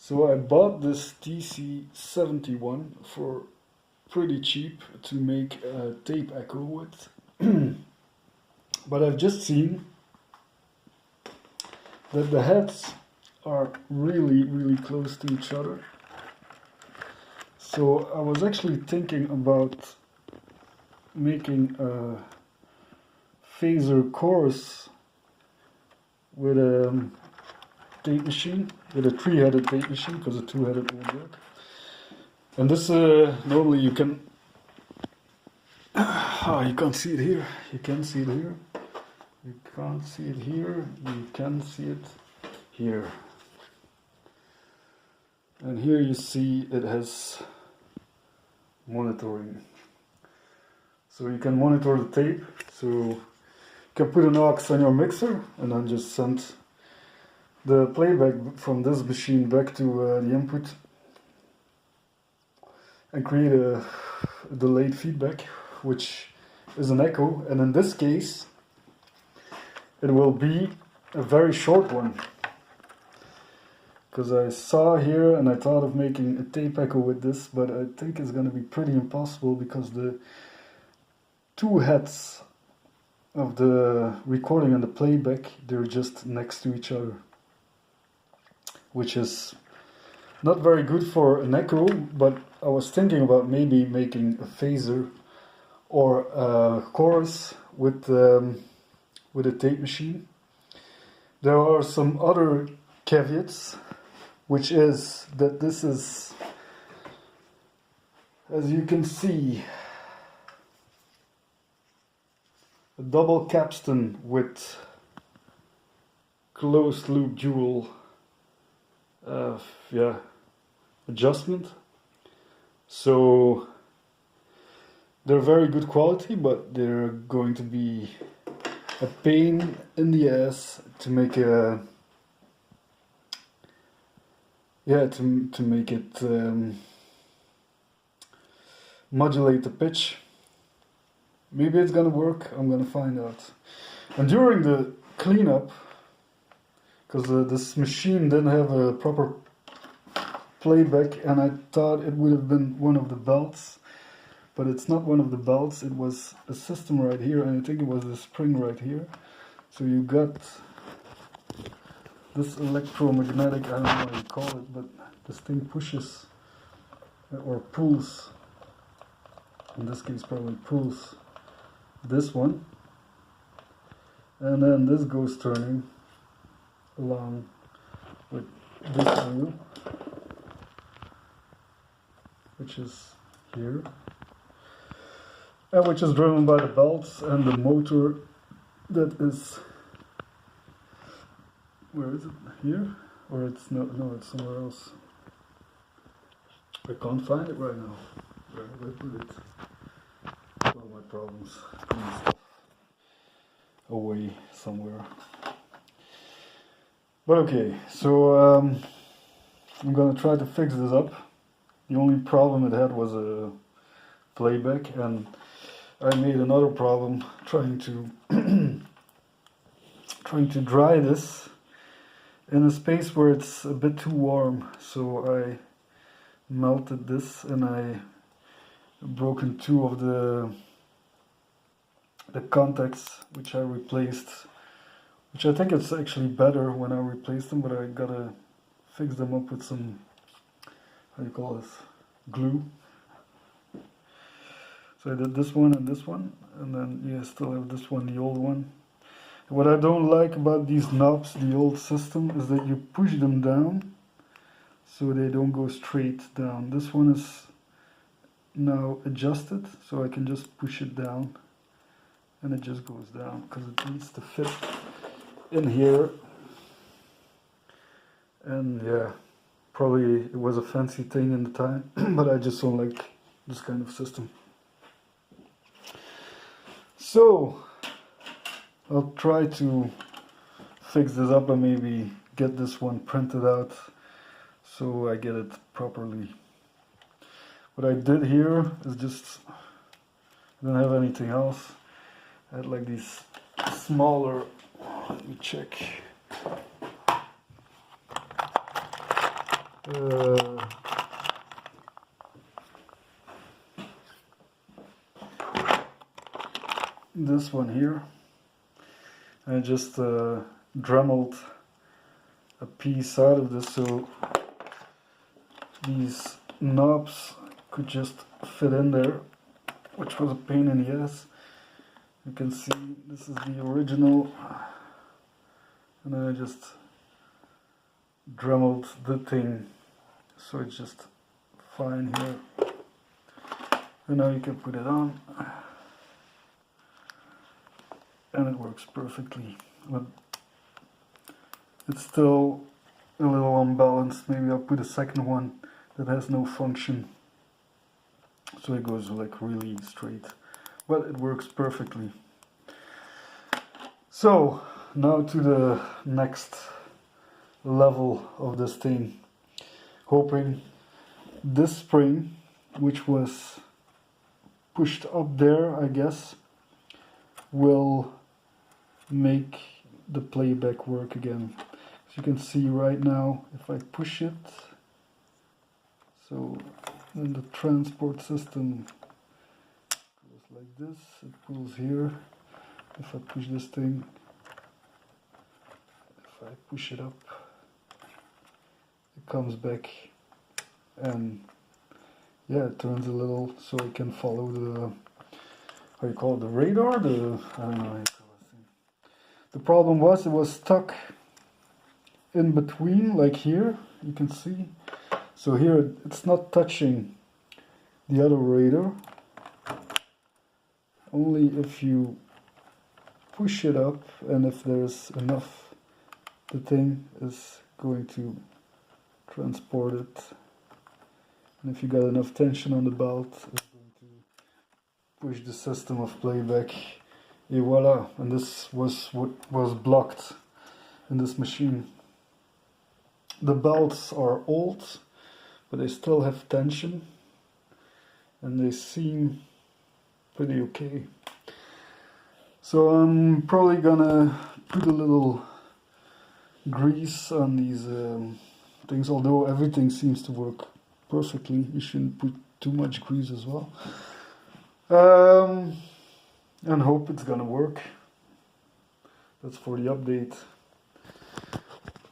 So I bought this TC71 for pretty cheap to make a tape echo with. But I've just seen that the heads are really close to each other. So I was actually thinking about making a phaser chorus with a tape machine, with a 3-headed tape machine, because a 2-headed won't work. And this normally you can you can't see it here, you can see it here, you can't see it here, you can see it here, and here you see it has monitoring, so you can monitor the tape. So you can put an aux on your mixer and then just send the playback from this machine back to the input and create a delayed feedback, which is an echo. And in this case it will be a very short one, because I saw here and I thought of making a tape echo with this, but I think it's going to be pretty impossible because the two heads of the recording and the playback, they're just next to each other, which is not very good for an echo. But I was thinking about maybe making a phaser or a chorus with a tape machine. There are some other caveats, which is that this is, as you can see, a double capstan with closed loop dual adjustment. So they're very good quality, but they're going to be a pain in the ass to make a to make it modulate the pitch. Maybe it's gonna work, I'm gonna find out. And during the cleanup, because this machine didn't have a proper playback, and I thought it would have been one of the belts, but it's not one of the belts. It was a system right here, and I think it was a spring right here. So you got this electromagnetic, I don't know what you call it, but this thing pushes or pulls, in this case probably pulls this one, and then this goes turning along with this wheel, which is here, and which is driven by the belts and the motor that is, where is it, here, or it's no, it's somewhere else. I can't find it right now. Where did I put it? One of my problems. Putting stuff away somewhere. But okay, so I'm gonna try to fix this up. The only problem it had was a playback, and I made another problem trying to trying to dry this in a space where it's a bit too warm. So I melted this and I broken two of the contacts, which I replaced, which I think it's actually better when I replace them, but I gotta fix them up with some, how do you call this, glue. So I did this one, and then yeah, still have this one, the old one. What I don't like about these knobs, the old system, is that you push them down so they don't go straight down. This one is now adjusted, so I can just push it down and it just goes down, because it needs to fit in here. And yeah, probably it was a fancy thing in the time, but I just don't like this kind of system. So I'll try to fix this up and maybe get this one printed out so I get it properly. What I did here is just, I don't have anything else. I had like these smaller, let me check, This one here. I just dremeled a piece out of this so these knobs could just fit in there, which was a pain in the ass. You can see this is the original, and then I just dremeled the thing so it's just fine here. And now you can put it on and it works perfectly. But it's still a little unbalanced. Maybe I'll put a second one that has no function so it goes like really straight, but it works perfectly. So now to the next level of this thing, hoping this spring, which was pushed up there, I guess, will make the playback work again. As you can see right now, if I push it, so then the transport system goes like this, it pulls here. If I push this thing, if I push it up, it comes back, and yeah, it turns a little so I can follow the, how you call it, the radar? I don't know how you call it. The problem was it was stuck in between, like here, you can see. So here it's not touching the other radar. Only if you push it up, and if there's enough, the thing is going to transport it. And if you got enough tension on the belt, it's going to push the system of playback. Et voila! And this was what was blocked in this machine. The belts are old, but they still have tension, and they seem pretty okay. So I'm probably gonna put a little grease on these things, although everything seems to work perfectly. You shouldn't put too much grease as well. And hope it's gonna work. That's for the update.